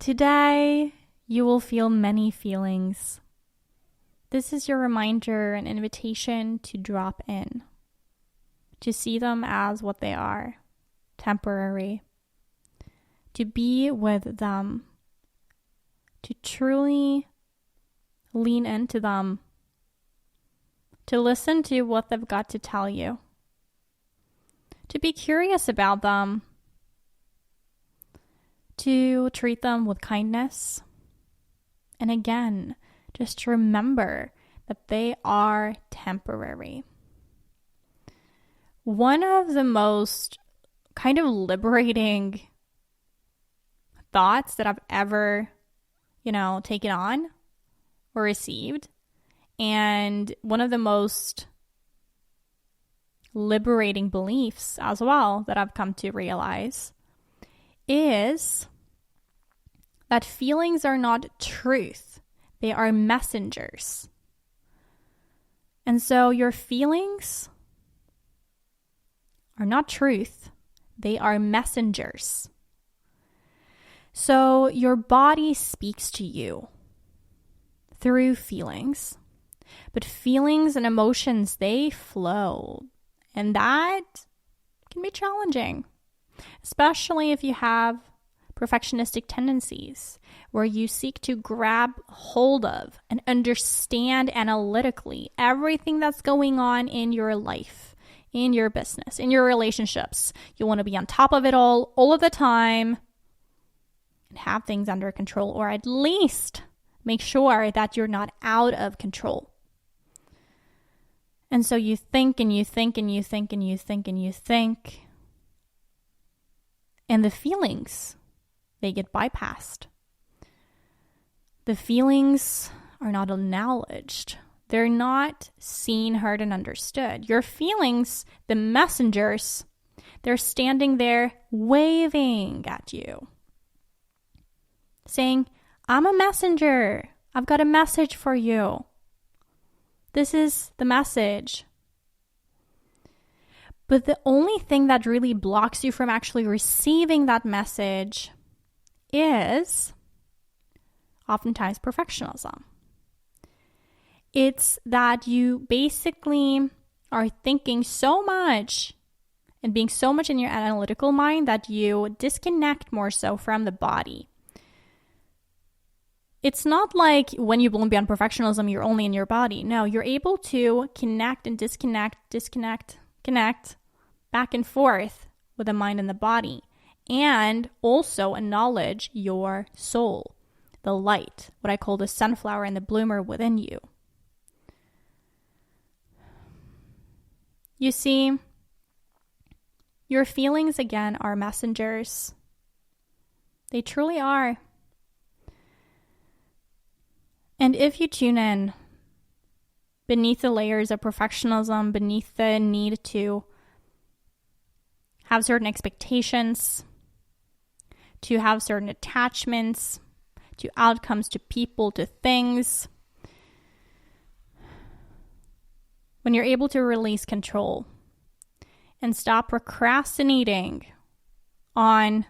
Today, you will feel many feelings. This is your reminder and invitation to drop in, to see them as what they are, temporary, to be with them, to truly lean into them, to listen to what they've got to tell you, to be curious about them, to treat them with kindness. And again, just remember that they are temporary. One of the most kind of liberating thoughts that I've ever, taken on or received, and one of the most liberating beliefs as well that I've come to realize is that feelings are not truth. They are messengers. And so your feelings are not truth. They are messengers. So your body speaks to you through feelings. But feelings and emotions, they flow. And that can be challenging, especially if you have perfectionistic tendencies where you seek to grab hold of and understand analytically everything that's going on in your life, in your business, in your relationships. You want to be on top of it all of the time, and have things under control, or at least make sure that you're not out of control. And so you think and you think and you think and you think and you think, and the feelings, they get bypassed. The feelings are not acknowledged. They're not seen, heard, and understood. Your feelings, the messengers, they're standing there waving at you, saying, I'm a messenger. I've got a message for you. This is the message. But the only thing that really blocks you from actually receiving that message is oftentimes perfectionism. It's that you basically are thinking so much and being so much in your analytical mind that you disconnect more so from the body. It's not like when you bloom beyond perfectionism, you're only in your body. No, you're able to connect and disconnect, connect back and forth with the mind and the body, and also acknowledge your soul, the light, what I call the sunflower and the bloomer within you. You see, your feelings, again, are messengers. They truly are. And if you tune in beneath the layers of perfectionism, beneath the need to have certain expectations, to have certain attachments, to outcomes, to people, to things, when you're able to release control and stop procrastinating on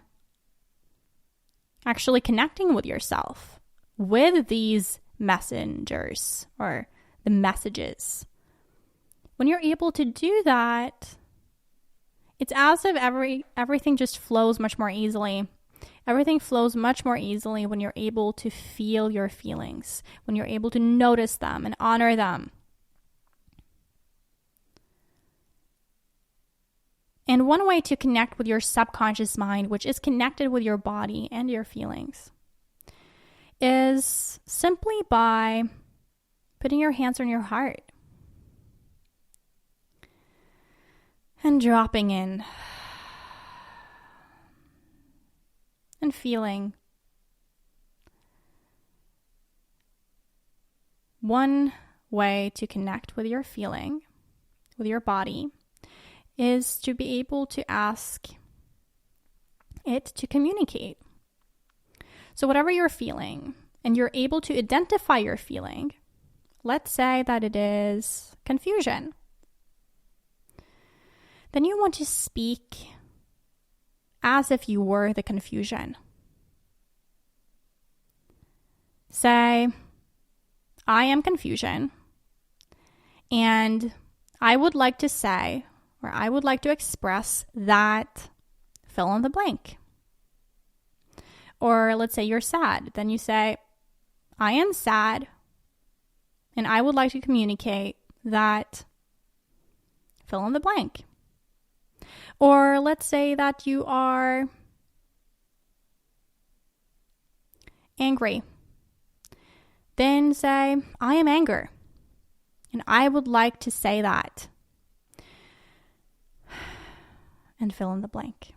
actually connecting with yourself, with these messengers or the messages. When you're able to do that, it's as if everything just flows much more easily. Everything flows much more easily when you're able to feel your feelings, when you're able to notice them and honor them. And one way to connect with your subconscious mind, which is connected with your body and your feelings, is simply by putting your hands on your heart and dropping in and feeling. One way to connect with your feeling, with your body, is to be able to ask it to communicate. So whatever you're feeling, and you're able to identify your feeling, let's say that it is confusion, then you want to speak as if you were the confusion. say, I am confusion, and I would like to say, or I would like to express that fill in the blank. Or let's say you're sad. Then you say, I am sad, and I would like to communicate that fill in the blank. Or let's say that you are angry. Then say, I am anger, and I would like to say that. And fill in the blank.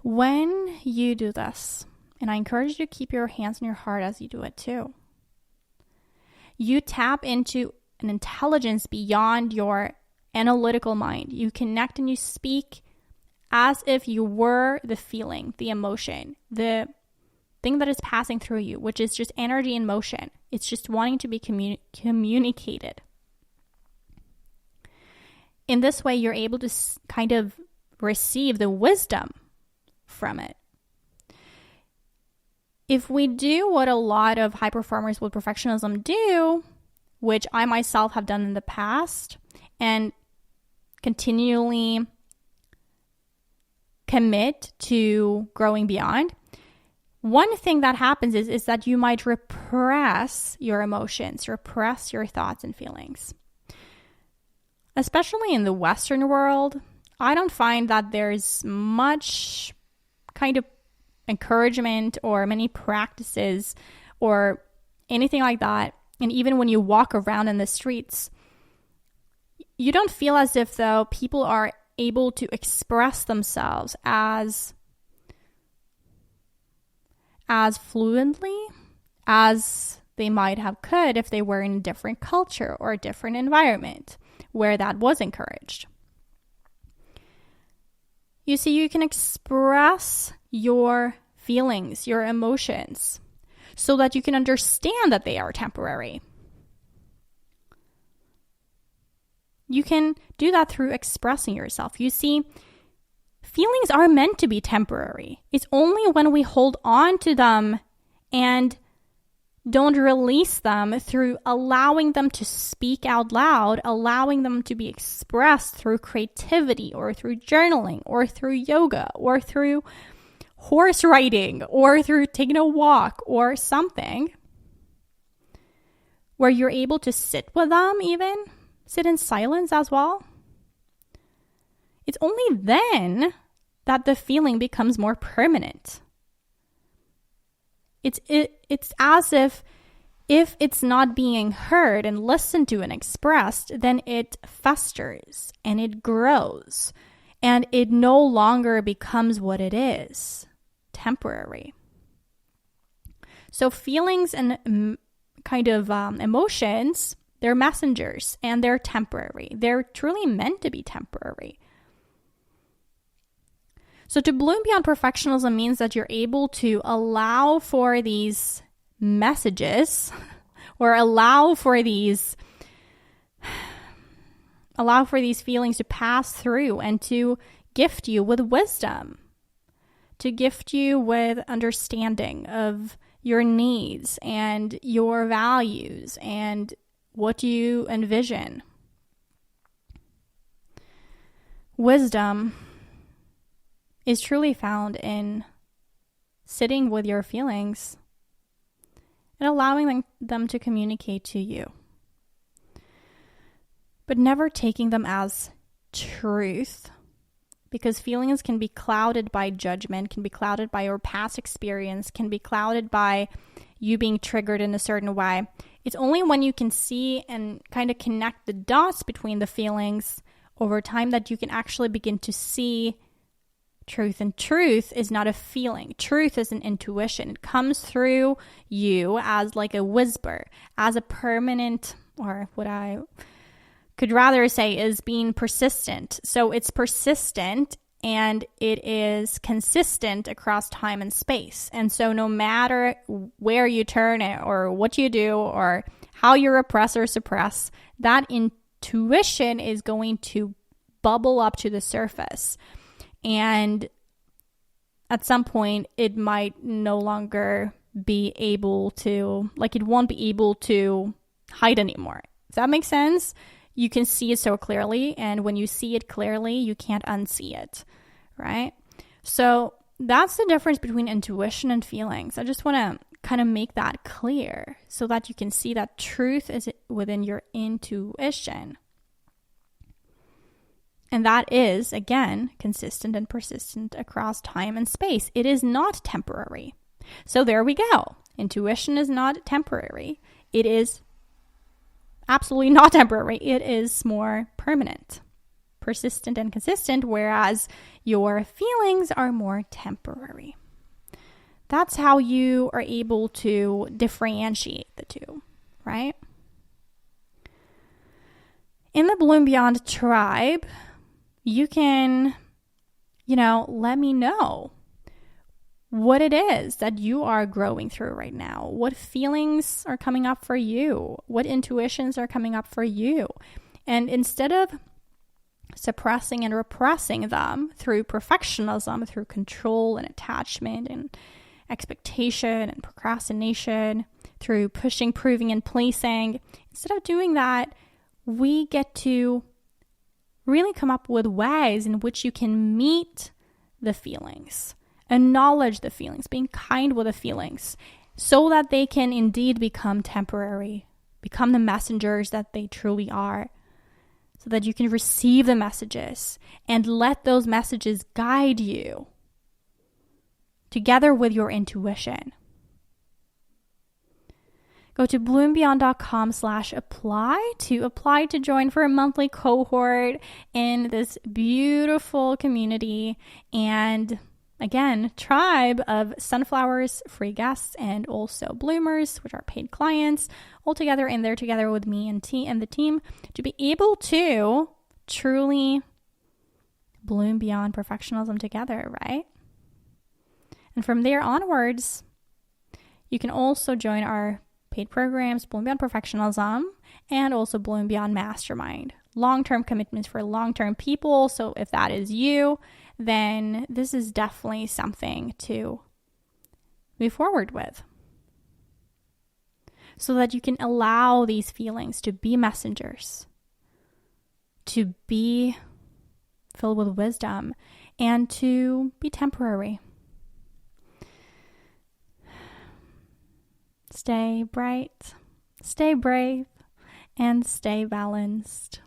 When you do this, and I encourage you to keep your hands on your heart as you do it too, you tap into an intelligence beyond your analytical mind. You connect and you speak as if you were the feeling, the emotion, the thing that is passing through you, which is just energy in motion. It's just wanting to be communicated. In this way, you're able to kind of receive the wisdom from it. If we do what a lot of high performers with perfectionism do, which I myself have done in the past, and continually commit to growing beyond, one thing that happens is that you might repress your emotions, repress your thoughts and feelings. Especially in the Western world, I don't find that there's much kind of encouragement or many practices or anything like that. And even when you walk around in the streets, you don't feel as if though people are able to express themselves as fluently as they might have could if they were in a different culture or a different environment where that was encouraged. You see, you can express your feelings, your emotions, so that you can understand that they are temporary. You can do that through expressing yourself. You see, feelings are meant to be temporary. It's only when we hold on to them and don't release them through allowing them to speak out loud, allowing them to be expressed through creativity or through journaling or through yoga or through horse riding or through taking a walk or something, where you're able to sit with them, even sit in silence as well. It's only then that the feeling becomes more permanent. It's as if it's not being heard and listened to and expressed, then it festers and it grows and it no longer becomes what it is, temporary. So feelings and kind of emotions, they're messengers and they're temporary. They're truly meant to be temporary. So to bloom beyond perfectionism means that you're able to allow for these messages or allow for these feelings to pass through and to gift you with wisdom, to gift you with understanding of your needs and your values and what you envision. Wisdom is truly found in sitting with your feelings and allowing them to communicate to you, but never taking them as truth, because feelings can be clouded by judgment, can be clouded by your past experience, can be clouded by you being triggered in a certain way. It's only when you can see and kind of connect the dots between the feelings over time that you can actually begin to see truth. And truth is not a feeling. Truth is an intuition. It comes through you as like a whisper, as a permanent, or what I could rather say is being persistent. So it's persistent and it is consistent across time and space. And so no matter where you turn it or what you do or how you repress or suppress, that intuition is going to bubble up to the surface. And at some point, it might no longer be able to, like, it won't be able to hide anymore. Does that make sense? You can see it so clearly, and when you see it clearly, you can't unsee it, right? So that's the difference between intuition and feelings. I just want to kind of make that clear so that you can see that truth is within your intuition. And that is, again, consistent and persistent across time and space. It is not temporary. So there we go. Intuition is not temporary. It is absolutely not temporary. It is more permanent, persistent and consistent, whereas your feelings are more temporary. That's how you are able to differentiate the two, right? In the Bloom Beyond tribe, you can, let me know what it is that you are growing through right now. What feelings are coming up for you? What intuitions are coming up for you? And instead of suppressing and repressing them through perfectionism, through control and attachment and expectation and procrastination, through pushing, proving, and placing, instead of doing that, we get to really come up with ways in which you can meet the feelings, acknowledge the feelings, being kind with the feelings, so that they can indeed become temporary, become the messengers that they truly are, so that you can receive the messages and let those messages guide you together with your intuition. Go to bloombeyond.com/apply to apply to join for a monthly cohort in this beautiful community and, again, tribe of sunflowers, free guests, and also bloomers, which are paid clients, all together in there together with me and the team to be able to truly bloom beyond perfectionism together, right? And from there onwards, you can also join our paid programs, Bloom Beyond Perfectionism, and also Bloom Beyond Mastermind. Long-term commitments for long-term people. So if that is you, then this is definitely something to move forward with, so that you can allow these feelings to be messengers, to be filled with wisdom, and to be temporary. Stay bright, stay brave, and stay balanced.